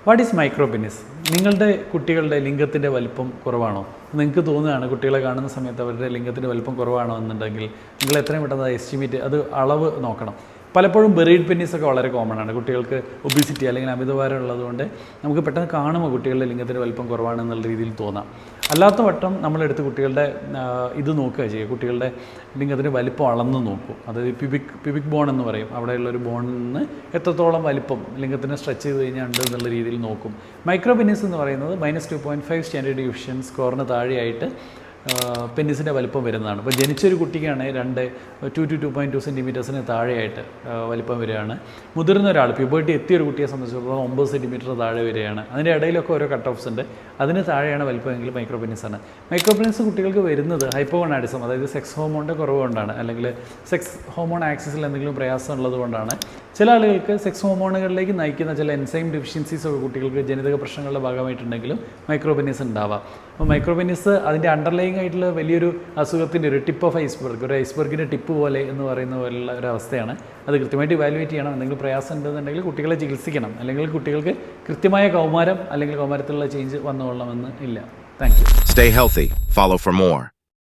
What is micro penis? നിങ്ങളുടെ കുട്ടികളുടെ ലിംഗത്തിൻ്റെ വലിപ്പം കുറവാണോ? നിങ്ങൾക്ക് തോന്നുകയാണ് കുട്ടികളെ കാണുന്ന സമയത്ത് അവരുടെ ലിംഗത്തിൻ്റെ വലിപ്പം കുറവാണോ എന്നുണ്ടെങ്കിൽ നിങ്ങൾ എത്രയും പെട്ടെന്ന് എസ്റ്റിമേറ്റ് അത് അളവ് നോക്കണം. പലപ്പോഴും ബെറീഡ് പെന്നീസൊക്കെ വളരെ കോമൺ ആണ്. കുട്ടികൾക്ക് ഒബിസിറ്റി അല്ലെങ്കിൽ അമിതഭാരം ഉള്ളതുകൊണ്ട് നമുക്ക് പെട്ടെന്ന് കാണുമ്പോൾ കുട്ടികളുടെ ലിംഗത്തിൻ്റെ വലിപ്പം കുറവാണെന്നുള്ള രീതിയിൽ തോന്നാം. അല്ലാത്ത വട്ടം നമ്മളെടുത്ത് കുട്ടികളുടെ ഇത് നോക്കുക ചെയ്യുക, കുട്ടികളുടെ ലിംഗത്തിൻ്റെ വലിപ്പം അളന്ന് നോക്കും. അതായത് പിബിക് ബോൺ എന്ന് പറയും, അവിടെയുള്ളൊരു ബോണിൽ നിന്ന് എത്രത്തോളം വലിപ്പം ലിംഗത്തിനെ സ്ട്രെച്ച് ചെയ്ത് കഴിഞ്ഞാൽ ഉണ്ട് എന്നുള്ള രീതിയിൽ നോക്കും. മൈക്രോ പെന്നീസ് എന്ന് പറയുന്നത് -2.5 സ്റ്റാൻഡേർഡ് ഡിവിഷൻ സ്കോറിന് താഴെയായിട്ട് പെന്നീസിൻ്റെ വലിപ്പം വരുന്നതാണ്. ഇപ്പോൾ ജനിച്ചൊരു കുട്ടിക്കാണ് 2 to 2.2 സെൻറ്റിമീറ്റേഴ്സിന് താഴെയായിട്ട് വലിപ്പം വരികയാണ്. മുതിർന്ന ഒരാൾ പ്യൂബർട്ടി എത്തിയൊരു കുട്ടിയെ സംബന്ധിച്ചിടത്തോളം 9 സെൻറ്റിമീറ്റർ താഴെ വരികയാണ്. അതിൻ്റെ ഇടയിലൊക്കെ ഓരോ കട്ട് ഓഫ്സ് ഉണ്ട്. അതിന് താഴെയാണ് വലിപ്പമെങ്കിൽ മൈക്രോ പെന്നീസാണ്. മൈക്രോ പെന്നീസ് കുട്ടികൾക്ക് വരുന്നത് ഹൈപ്പോഗോണാഡിസം, അതായത് സെക്സ് ഹോർമോണിൻ്റെ കുറവ് കൊണ്ടാണ്, അല്ലെങ്കിൽ സെക്സ് ഹോർമോൺ ആക്സിസിൽ എന്തെങ്കിലും പ്രയാസം ഉള്ളത് കൊണ്ടാണ്. ചില ആളുകൾക്ക് സെക്സ് ഹോർമോണുകളിലേക്ക് നയിക്കുന്ന ചില എൻസൈം ഡെഫിഷ്യൻസീസ് ഒക്കെ കുട്ടികൾക്ക് ജനിതക പ്രശ്നങ്ങളുടെ ഭാഗമായിട്ടുണ്ടെങ്കിലും മൈക്രോ പെന്നീസ് ഉണ്ടാവാം. അപ്പോൾ മൈക്രോ പെന്നീസ് അതിൻ്റെ അണ്ടർലൈങ് ആയിട്ടുള്ള വലിയൊരു അസുഖത്തിൻ്റെ ഒരു ടിപ്പ് ഓഫ് ഐസ്ബർഗ്, ഒരു ഐസ്ബർഗിൻ്റെ ടിപ്പ് പോലെ എന്ന് പറയുന്ന പോലുള്ള ഒരു അവസ്ഥയാണ്. അത് കൃത്യമായിട്ട് ഇവാലുവേറ്റ് ചെയ്യണം. എന്തെങ്കിലും പ്രയാസം ഉണ്ടെന്നുണ്ടെങ്കിൽ കുട്ടികളെ ചികിത്സിക്കണം, അല്ലെങ്കിൽ കുട്ടികൾക്ക് കൃത്യമായ കൗമാരം അല്ലെങ്കിൽ കൗമാരത്തിലുള്ള ചേഞ്ച് വന്നുകൊള്ളണമെന്ന് ഇല്ല. Thank you. Stay healthy. Follow for more.